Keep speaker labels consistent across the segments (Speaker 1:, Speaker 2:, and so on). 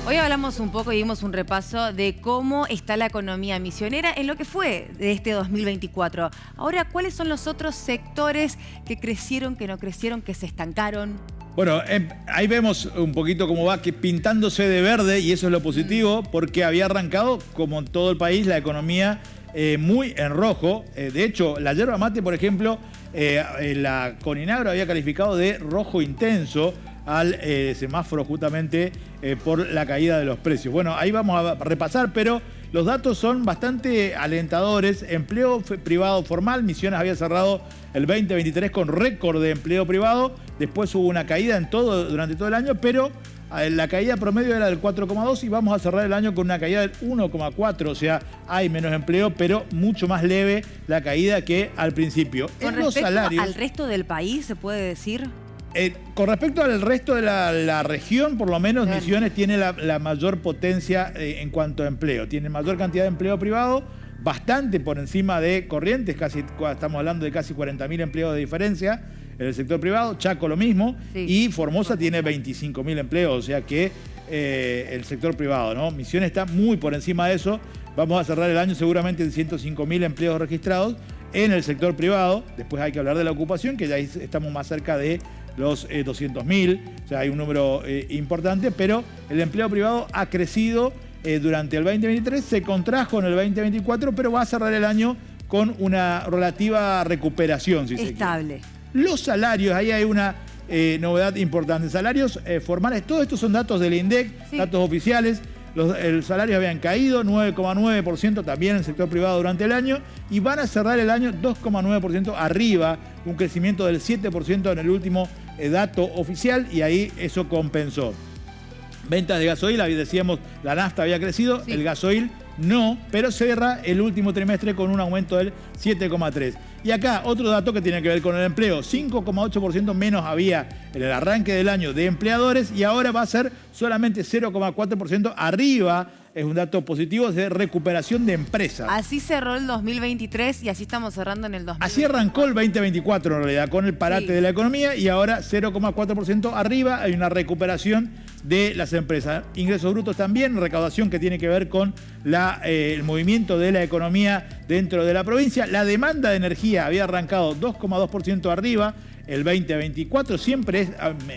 Speaker 1: Hoy hablamos un poco y dimos un repaso de cómo está la economía misionera en lo que fue de este 2024. Ahora, ¿cuáles son los otros sectores que crecieron, que no crecieron, que se estancaron?
Speaker 2: Bueno, ahí vemos un poquito cómo va pintándose de verde, y eso es lo positivo, porque había arrancado, como en todo el país, la economía muy en rojo. De hecho, la yerba mate, por ejemplo, la Coninagro había calificado de rojo intenso al semáforo justamente por la caída de los precios. Bueno, ahí vamos a repasar, pero los datos son bastante alentadores. Empleo privado formal, Misiones había cerrado el 2023 con récord de empleo privado. Después hubo una caída durante todo el año, pero la caída promedio era del 4,2 y vamos a cerrar el año con una caída del 1,4. O sea, hay menos empleo, pero mucho más leve la caída que al principio.
Speaker 1: Con respecto al resto del país, ¿se puede decir?
Speaker 2: Con respecto al resto de la región, por lo menos Misiones tiene la mayor potencia en cuanto a empleo. Tiene mayor cantidad de empleo privado, bastante por encima de Corrientes, estamos hablando de casi 40.000 empleos de diferencia en el sector privado. Chaco lo mismo, sí. Y Formosa tiene 25.000 empleos, o sea que el sector privado, ¿no? Misiones está muy por encima de eso. Vamos a cerrar el año seguramente en 105.000 empleos registrados en el sector privado. Después hay que hablar de la ocupación, que ya estamos más cerca de los 200.000, o sea, hay un número importante, pero el empleo privado ha crecido durante el 2023, se contrajo en el 2024, pero va a cerrar el año con una relativa recuperación, si se quiere.
Speaker 1: Estable.
Speaker 2: Los salarios, ahí hay una novedad importante. Salarios formales, todo esto son datos del INDEC, sí. Datos oficiales. Los salarios habían caído 9,9% también en el sector privado durante el año y van a cerrar el año 2,9% arriba, un crecimiento del 7% en el último dato oficial, y ahí eso compensó. Ventas de gasoil, decíamos, la nafta había crecido, sí. El gasoil no, pero cierra el último trimestre con un aumento del 7,3%. Y acá otro dato que tiene que ver con el empleo, 5,8% menos había en el arranque del año de empleadores y ahora va a ser solamente 0,4% arriba. Es un dato positivo de recuperación de empresas.
Speaker 1: Así cerró el 2023 y así estamos cerrando en el 2024.
Speaker 2: Así arrancó el 2024 en realidad, con el parate, sí, de la economía, y ahora 0,4% arriba. Hay una recuperación de las empresas. Ingresos brutos también, recaudación que tiene que ver con el movimiento de la economía dentro de la provincia. La demanda de energía había arrancado 2,2% arriba. El 2024 siempre es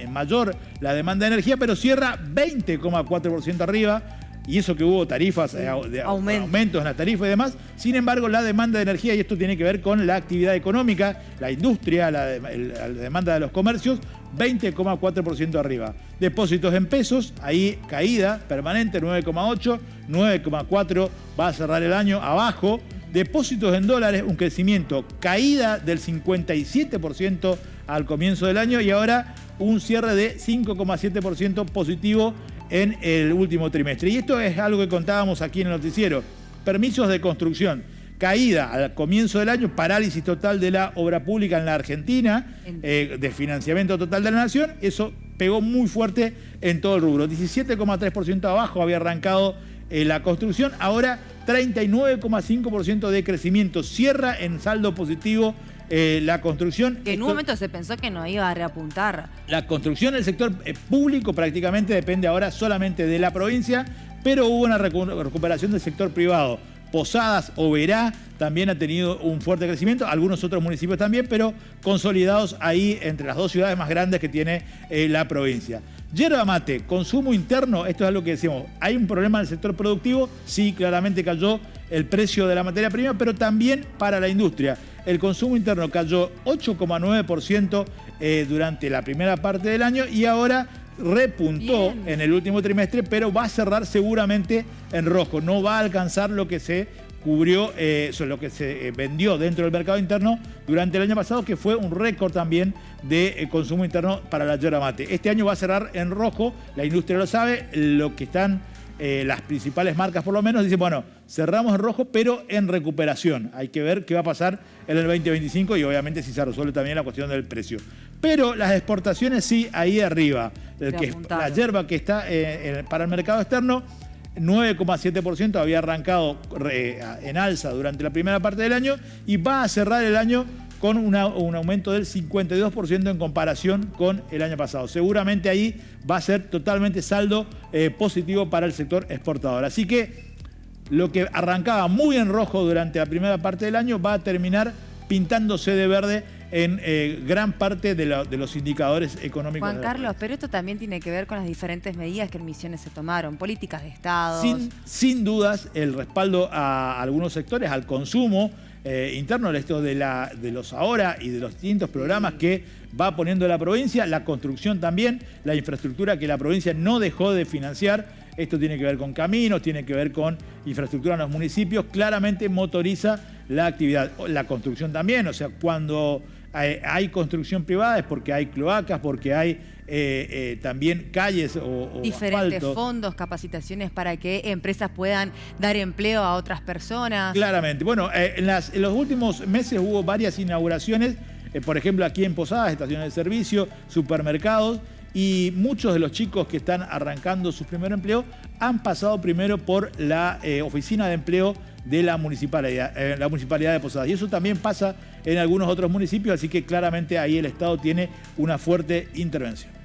Speaker 2: mayor la demanda de energía, pero cierra 20,4% arriba. Y eso que hubo tarifas, aumentos en las tarifas y demás. Sin embargo, la demanda de energía, y esto tiene que ver con la actividad económica, la industria, la demanda de los comercios, 20,4% arriba. Depósitos en pesos, ahí caída permanente, 9,8, 9,4 va a cerrar el año abajo. Depósitos en dólares, un crecimiento, caída del 57% al comienzo del año y ahora un cierre de 5,7% positivo en el último trimestre. Y esto es algo que contábamos aquí en el noticiero. Permisos de construcción, caída al comienzo del año, parálisis total de la obra pública en la Argentina, de financiamiento total de la nación. Eso pegó muy fuerte en todo el rubro. 17,3% abajo había arrancado la construcción, ahora 39,5% de crecimiento. Cierra en saldo positivo la construcción.
Speaker 1: Que en un momento se pensó que no iba a reapuntar.
Speaker 2: La construcción del sector público prácticamente depende ahora solamente de la provincia, pero hubo una recuperación del sector privado. Posadas, Oberá también ha tenido un fuerte crecimiento, algunos otros municipios también, pero consolidados ahí entre las dos ciudades más grandes que tiene la provincia. Yerba mate, consumo interno, esto es algo que decimos, hay un problema en el sector productivo, sí, claramente cayó el precio de la materia prima, pero también para la industria. El consumo interno cayó 8,9% durante la primera parte del año y ahora repuntó en el último trimestre, pero va a cerrar seguramente en rojo. No va a alcanzar lo que se cubrió, lo que se vendió dentro del mercado interno durante el año pasado, que fue un récord también de consumo interno para la yerba mate. Este año va a cerrar en rojo, la industria lo sabe, lo que están las principales marcas por lo menos dicen, bueno, cerramos en rojo, pero en recuperación. Hay que ver qué va a pasar en el 2025 y obviamente si se resuelve también la cuestión del precio. Pero las exportaciones sí, ahí arriba. La yerba que está para el mercado externo, 9,7% había arrancado en alza durante la primera parte del año y va a cerrar el año con un aumento del 52% en comparación con el año pasado. Seguramente ahí va a ser totalmente saldo positivo para el sector exportador. Así que lo que arrancaba muy en rojo durante la primera parte del año va a terminar pintándose de verde en gran parte de los indicadores económicos.
Speaker 1: Juan Carlos, pero esto también tiene que ver con las diferentes medidas que en Misiones se tomaron, políticas de Estado.
Speaker 2: Sin dudas, el respaldo a algunos sectores, al consumo interno, esto de los ahora y de los distintos programas que va poniendo la provincia, la construcción también, la infraestructura que la provincia no dejó de financiar. Esto tiene que ver con caminos, tiene que ver con infraestructura en los municipios, claramente motoriza la actividad. La construcción también, o sea, cuando hay construcción privada es porque hay cloacas, porque hay también calles o
Speaker 1: diferentes
Speaker 2: asfalto.
Speaker 1: Fondos, capacitaciones para que empresas puedan dar empleo a otras personas.
Speaker 2: Claramente. Bueno, en los últimos meses hubo varias inauguraciones, por ejemplo, aquí en Posadas, estaciones de servicio, supermercados, y muchos de los chicos que están arrancando su primer empleo han pasado primero por la oficina de empleo de la municipalidad de Posadas. Y eso también pasa en algunos otros municipios, así que claramente ahí el Estado tiene una fuerte intervención.